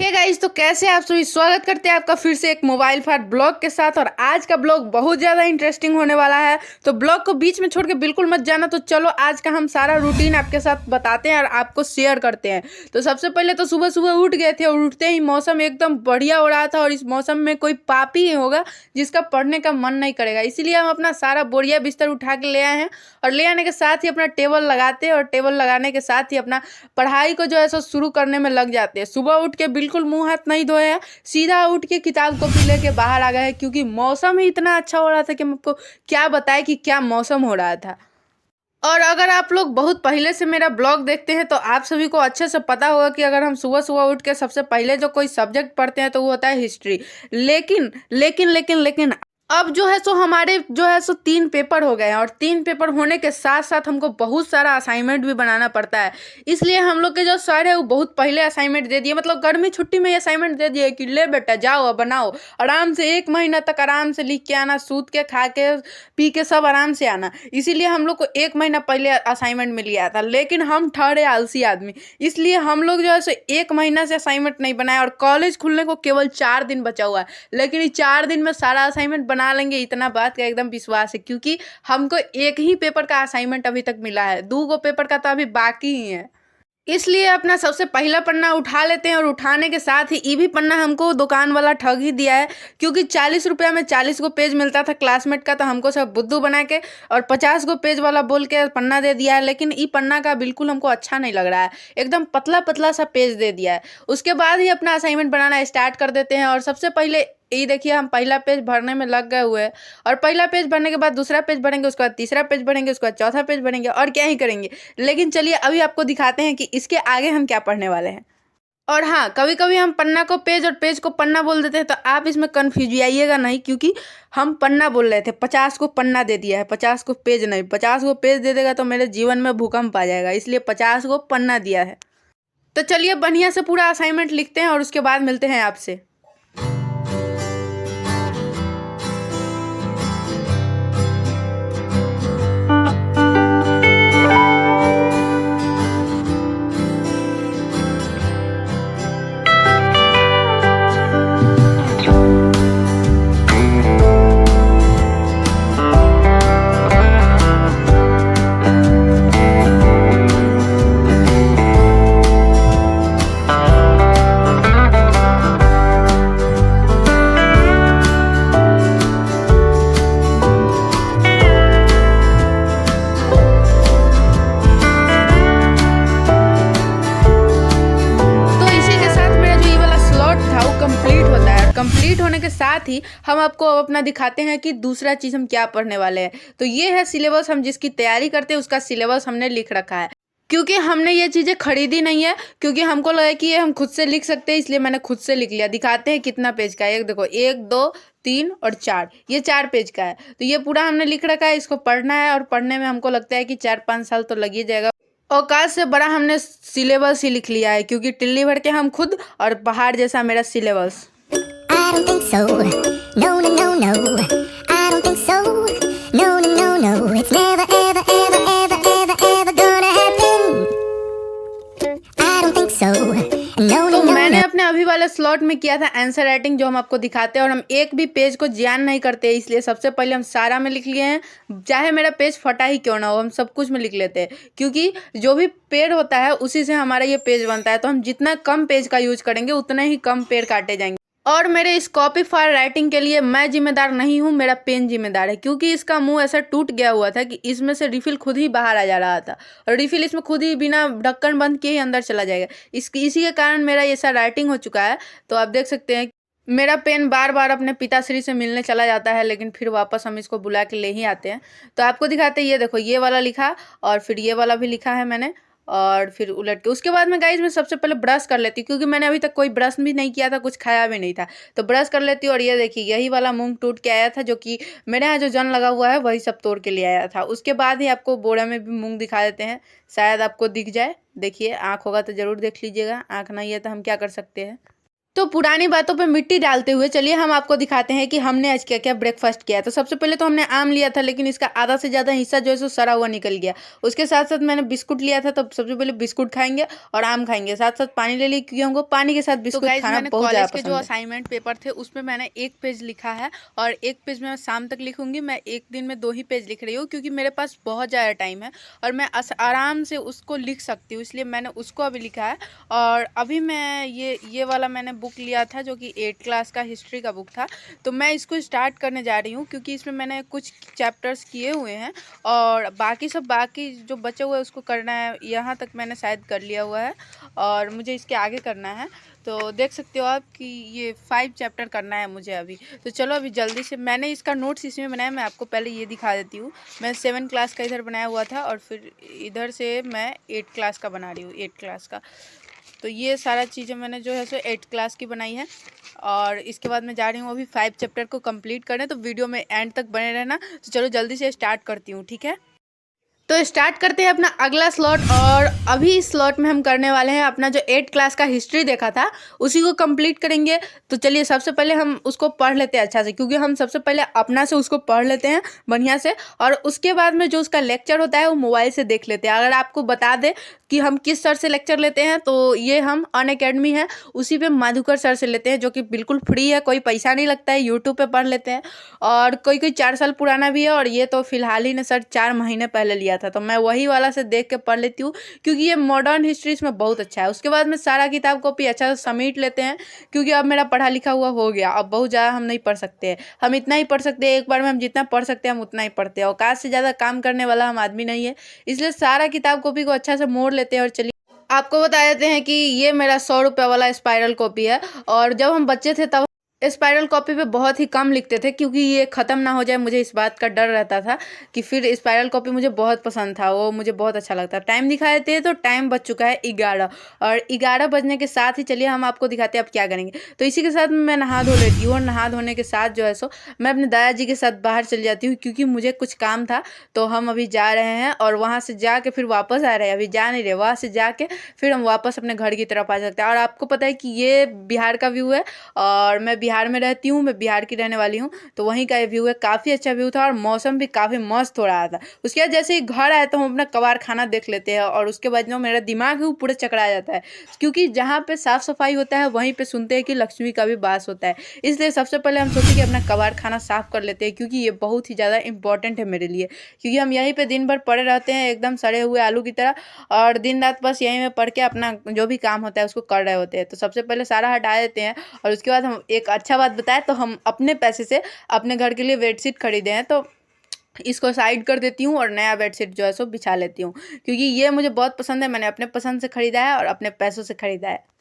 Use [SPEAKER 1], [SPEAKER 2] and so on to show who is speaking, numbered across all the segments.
[SPEAKER 1] Hey guys, तो कैसे आप सभी। स्वागत करते हैं आपका फिर से एक मोबाइल फाट ब्लॉग के साथ। और आज का ब्लॉग बहुत ज़्यादा इंटरेस्टिंग होने वाला है, तो ब्लॉग को बीच में छोड़ के बिल्कुल मत जाना। तो चलो आज का हम सारा रूटीन आपके साथ बताते हैं और आपको शेयर करते हैं। तो सबसे पहले तो सुबह सुबह उठ गए थे और उठते ही मौसम एकदम बढ़िया हो रहा था। और इस मौसम में कोई पापी ही होगा जिसका पढ़ने का मन नहीं करेगा, इसीलिए हम अपना सारा बोरिया बिस्तर उठा के ले आए हैं। और ले आने के साथ ही अपना टेबल लगाते हैं और टेबल लगाने के साथ ही अपना पढ़ाई को जो है सो शुरू करने में लग जाते हैं। सुबह उठ के बिल्कुल मुंह हाथ नहीं धोए हैं, सीधा उठ के किताब कॉपी लेके बाहर आ गए हैं, क्योंकि मौसम ही इतना अच्छा हो रहा था कि हम आपको क्या बताएं कि क्या मौसम हो रहा था। और अगर आप लोग बहुत पहले से मेरा ब्लॉग देखते हैं तो आप सभी को अच्छे से पता होगा कि अगर हम सुबह सुबह उठ के सबसे पहले जो कोई सब्जेक्ट पढ़ते हैं तो वो होता है हिस्ट्री। लेकिन लेकिन लेकिन लेकिन अब जो है सो हमारे जो है सो 3 पेपर हो गए हैं। और 3 पेपर होने के साथ साथ हमको बहुत सारा असाइनमेंट भी बनाना पड़ता है। इसलिए हम लोग के जो सर है वो बहुत पहले असाइनमेंट दे दिए, मतलब गर्मी छुट्टी में असाइनमेंट दे दिए कि ले बेटा जाओ अब बनाओ, आराम से 1 महीना तक आराम से लिख के आना, सूत के खा के पी के सब आराम से आना। इसीलिए हम लोग को 1 महीना पहले असाइनमेंट मिल गया था। लेकिन हम ठहरे आलसी आदमी, इसलिए हम लोग जो है सो 1 महीना से असाइनमेंट नहीं बनाया। और कॉलेज खुलने को केवल 4 दिन बचा हुआ है, लेकिन इस 4 दिन में सारा असाइनमेंट बना लेंगे, इतना बात का एकदम विश्वास है। क्योंकि हमको एक ही पेपर का असाइनमेंट अभी तक मिला है, 2 पेपर का तो अभी बाकी ही है। इसलिए अपना सबसे पहला पन्ना उठा लेते हैं। और उठाने के साथ ही ये भी पन्ना हमको दुकान वाला ठग ही दिया है, क्योंकि 40 रुपया में 40 गो पेज मिलता था क्लासमेट का, तो हमको सब बुद्धू बना के और 50 गो पेज वाला बोल के पन्ना दे दिया है। लेकिन ये पन्ना का बिल्कुल हमको अच्छा नहीं लग रहा है, एकदम पतला पतला सा पेज दे दिया है। उसके बाद ही अपना असाइनमेंट बनाना स्टार्ट कर देते हैं। और सबसे पहले ये देखिए, हम पहला पेज भरने में लग गए हुए हैं। और पहला पेज भरने के बाद दूसरा पेज भरेंगे, उसके बाद तीसरा पेज भरेंगे, उसके बाद चौथा पेज भरेंगे, और क्या ही करेंगे। लेकिन चलिए अभी आपको दिखाते हैं कि इसके आगे हम क्या पढ़ने वाले हैं। और हाँ, कभी कभी हम पन्ना को पेज और पेज को पन्ना बोल देते हैं, तो आप इसमें कन्फ्यूज आइएगा नहीं, क्योंकि हम पन्ना बोल रहे थे। 50 को पन्ना दे दिया है, 50 को पेज नहीं। 50 को पेज दे देगा तो मेरे जीवन में भूकंप आ जाएगा, इसलिए 50 को पन्ना दिया है। तो चलिए बढ़िया से पूरा असाइनमेंट लिखते हैं और उसके बाद मिलते हैं आपसे। तो इसी के साथ मेरा जो ये वाला स्लॉट था वो कंप्लीट होता है। और कंप्लीट होने के साथ ही हम आपको अब अपना दिखाते हैं कि दूसरा चीज़ हम क्या पढ़ने वाले हैं। तो ये है सिलेबस, हम जिसकी तैयारी करते हैं उसका सिलेबस हमने लिख रखा है। क्योंकि हमने ये चीज़ें खरीदी नहीं है, क्योंकि हमको लगा कि ये हम खुद से लिख सकते हैं, इसलिए मैंने खुद से लिख लिया। दिखाते हैं कितना पेज का है। एक देखो, 1 2 3 और 4, ये 4 पेज का है। तो ये पूरा हमने लिख रखा है, इसको पढ़ना है। और पढ़ने में हमको लगता है कि 4 5 साल तो लग ही जाएगा। औकात से बड़ा हमने सिलेबस ही लिख लिया है, क्योंकि टिल्ली भर के हम खुद और पहाड़ जैसा मेरा syllabus.
[SPEAKER 2] I don't think so. No, no, no, no. I don't think so. No, no, no, no. It's never, ever, ever, ever, ever, ever gonna happen. I don't think so. No, no,
[SPEAKER 1] तो
[SPEAKER 2] no,
[SPEAKER 1] मैंने
[SPEAKER 2] no.
[SPEAKER 1] अपने अभी वाले slot में किया था answer writing, जो हम आपको दिखाते हैं। और हम एक भी पेज को ज्ञान नहीं करते, इसलिए सबसे पहले हम सारा में लिख लिए हैं। चाहे मेरा पेज फटा ही क्यों ना हो, हम सब कुछ में लिख लेते हैं, क्योंकि जो भी पेड़ होता है उसी से हमारा ये पेज बनता है। तो हम जितना कम पेज का यूज करेंगे उतने ही कम पेड़ काटे जाएंगे। और मेरे इस कॉपी फॉर राइटिंग के लिए मैं जिम्मेदार नहीं हूँ, मेरा पेन जिम्मेदार है। क्योंकि इसका मुंह ऐसा टूट गया हुआ था कि इसमें से रिफिल खुद ही बाहर आ जा रहा था, और रिफिल इसमें खुद ही बिना ढक्कन बंद किए ही अंदर चला जाएगा। इसी के कारण मेरा ये सारा राइटिंग हो चुका है। तो आप देख सकते हैं मेरा पेन बार बार अपने पिताश्री से मिलने चला जाता है, लेकिन फिर वापस हम इसको बुला के ले ही आते हैं। तो आपको दिखाते हैं, ये देखो, ये वाला लिखा और फिर ये वाला भी लिखा है मैंने, और फिर उलट के उसके बाद में गाइज मैं सबसे पहले ब्रश कर लेती हूँ, क्योंकि मैंने अभी तक कोई ब्रश भी नहीं किया था, कुछ खाया भी नहीं था। तो ब्रश कर लेती हूँ। और ये देखिए, यही वाला मूंग टूट के आया था, जो कि मेरे यहाँ जो जन लगा हुआ है वही सब तोड़ के ले आया था। उसके बाद ही आपको बोरा में भी मूंग दिखा देते हैं, शायद आपको दिख जाए। देखिए, आँख होगा तो ज़रूर देख लीजिएगा, आँख नहीं है तो हम क्या कर सकते हैं। तो पुरानी बातों पे मिट्टी डालते हुए चलिए हम आपको दिखाते हैं कि हमने आज क्या क्या ब्रेकफास्ट किया है। तो सबसे पहले तो हमने आम लिया था, लेकिन इसका आधा से ज़्यादा हिस्सा जो है सो सड़ा हुआ निकल गया। उसके साथ साथ मैंने बिस्कुट लिया था, तो सबसे पहले बिस्कुट खाएंगे और आम खाएंगे, साथ साथ पानी ले ली क्योंकि हमको पानी के साथ बिस्कुट खाना बहुत ज़्यादा पसंद है। जो असाइनमेंट पेपर थे उसमें मैंने 1 पेज लिखा है और 1 पेज मैं शाम तक लिखूंगी। मैं एक दिन में 2 ही पेज लिख रही हूँ क्योंकि मेरे पास बहुत ज़्यादा टाइम है और मैं आराम से उसको लिख सकती हूँ, इसलिए मैंने उसको अभी लिखा है। और अभी मैं ये वाला मैंने बुक लिया था जो कि 8th क्लास का हिस्ट्री का बुक था, तो मैं इसको स्टार्ट करने जा रही हूँ क्योंकि इसमें मैंने कुछ चैप्टर्स किए हुए हैं और बाकी जो बचे हुए उसको करना है। यहाँ तक मैंने शायद कर लिया हुआ है और मुझे इसके आगे करना है। तो देख सकते हो आप कि ये 5 चैप्टर करना है मुझे अभी। तो चलो अभी जल्दी से, मैंने इसका नोट्स इसमें बनाया, मैं आपको पहले ये दिखा देती हूँ। मैं 7 क्लास का इधर बनाया हुआ था और फिर इधर से मैं 8 क्लास का बना रही हूँ, 8 क्लास का। तो ये सारा चीज़ें मैंने जो है सो 8 क्लास की बनाई है और इसके बाद मैं जा रही हूँ अभी 5 चैप्टर को कंप्लीट करने। तो वीडियो में एंड तक बने रहना। तो चलो जल्दी से स्टार्ट करती हूँ, ठीक है। तो स्टार्ट करते हैं अपना अगला स्लॉट और अभी इस स्लॉट में हम करने वाले हैं अपना जो 8 क्लास का हिस्ट्री देखा था उसी को कंप्लीट करेंगे। तो चलिए सबसे पहले हम उसको पढ़ लेते हैं अच्छा से, क्योंकि हम सबसे पहले अपना से उसको पढ़ लेते हैं बढ़िया से और उसके बाद में जो उसका लेक्चर होता है वो मोबाइल से देख लेते हैं। अगर आपको बता दें कि हम किस सर से लेक्चर लेते हैं तो ये हम अनअकैडमी है उसी पे मधुकर सर से लेते हैं, जो कि बिल्कुल फ्री है, कोई पैसा नहीं लगता है, यूट्यूब पे पढ़ लेते हैं। और कोई 4 साल पुराना भी है और ये तो फिलहाल ही ने सर 4 महीने पहले लिया था, तो मैं वही वाला से देख के पढ़ लेती हूँ क्योंकि ये मॉडर्न हिस्ट्री इसमें बहुत अच्छा है। उसके बाद में सारा किताब कॉपी अच्छा से समेट लेते हैं क्योंकि अब मेरा पढ़ा लिखा हुआ हो गया, अब बहुत ज़्यादा हम नहीं पढ़ सकते हैं। हम इतना ही पढ़ सकते हैं, एक बार में हम जितना पढ़ सकते हैं हम उतना ही पढ़ते हैं। औकात से ज़्यादा काम करने वाला हम आदमी नहीं है, इसलिए सारा किताब कॉपी को अच्छा से मोड़ लेते हैं। और चलिए आपको बता देते हैं कि ये मेरा 100 रुपये वाला स्पाइरल कॉपी है और जब हम बच्चे थे तब स्पाइरल कॉपी पे बहुत ही कम लिखते थे क्योंकि ये ख़त्म ना हो जाए, मुझे इस बात का डर रहता था कि फिर स्पाइरल कॉपी मुझे बहुत पसंद था, वो मुझे बहुत अच्छा लगता। टाइम दिखा देते हैं, तो टाइम बज चुका है 11 और 11 बजने के साथ ही चलिए हम आपको दिखाते हैं अब क्या करेंगे। तो इसी के साथ मैं नहा धो लेती हूँ और नहा धोने के साथ जो है सो मैं अपने दादाजी के साथ बाहर चली जाती हूँ क्योंकि मुझे कुछ काम था। तो हम अभी जा रहे हैं और वहाँ से जाके फिर वापस आ रहे हैं, अभी जा नहीं रहे, वहाँ से जाके फिर हम वापस अपने घर की तरफ आ सकते हैं। और आपको पता है कि ये बिहार का व्यू है और मैं बिहार में रहती हूँ, बिहार की रहने वाली हूँ, तो वहीं का ये व्यू है। काफ़ी अच्छा व्यू था और मौसम भी काफ़ी मस्त हो रहा था। उसके बाद जैसे ही घर आए तो हम अपना कबाड़ खाना देख लेते हैं और उसके बाद जो मेरा दिमाग है वो पूरा चकरा जाता है क्योंकि जहाँ पे साफ़ सफाई होता है वहीं पे सुनते हैं कि लक्ष्मी का भी वास होता है। इसलिए सबसे पहले हम सोचे कि अपना कबाड़ खाना साफ़ कर लेते हैं क्योंकि ये बहुत ही ज़्यादा इंपॉर्टेंट है मेरे लिए, क्योंकि हम यहीं पर दिन भर पड़े रहते हैं एकदम सड़े हुए आलू की तरह और दिन रात बस यहीं में पढ़ के अपना जो भी काम होता है उसको कर रहे होते हैं। तो सबसे पहले सारा हटा देते हैं और उसके बाद हम एक अच्छा बात बताएं तो हम अपने पैसे से अपने घर के लिए बेडशीट खरीदे हैं, तो इसको साइड कर देती हूँ और नया बेडशीट जो है सो बिछा लेती हूँ क्योंकि ये मुझे बहुत पसंद है। मैंने अपने पसंद से ख़रीदा है और अपने पैसों से ख़रीदा है।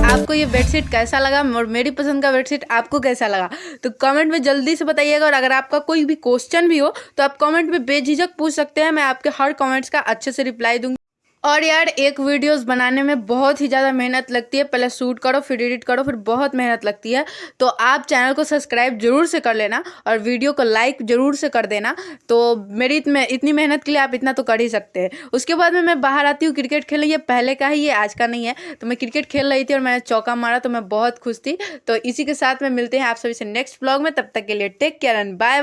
[SPEAKER 1] आपको ये बेडशीट कैसा लगा और मेरी पसंद का बेडशीट आपको कैसा लगा तो कमेंट में जल्दी से बताइएगा। और अगर आपका कोई भी क्वेश्चन भी हो तो आप कमेंट में बेझिझक पूछ सकते हैं, मैं आपके हर कमेंट्स का अच्छे से रिप्लाई दूंगी। और यार एक वीडियोस बनाने में बहुत ही ज़्यादा मेहनत लगती है, पहले शूट करो फिर एडिट करो फिर बहुत मेहनत लगती है। तो आप चैनल को सब्सक्राइब जरूर से कर लेना और वीडियो को लाइक जरूर से कर देना। तो मेरी इतनी मेहनत के लिए आप इतना तो कर ही सकते हैं। उसके बाद में मैं बाहर आती हूँ क्रिकेट खेलने, ये पहले का ही, ये आज का नहीं है। तो मैं क्रिकेट खेल रही थी और मैंने चौका मारा तो मैं बहुत खुश थी। तो इसी के साथ में मिलते हैं आप सभी से नेक्स्ट व्लॉग में, तब तक के लिए take care and bye bye.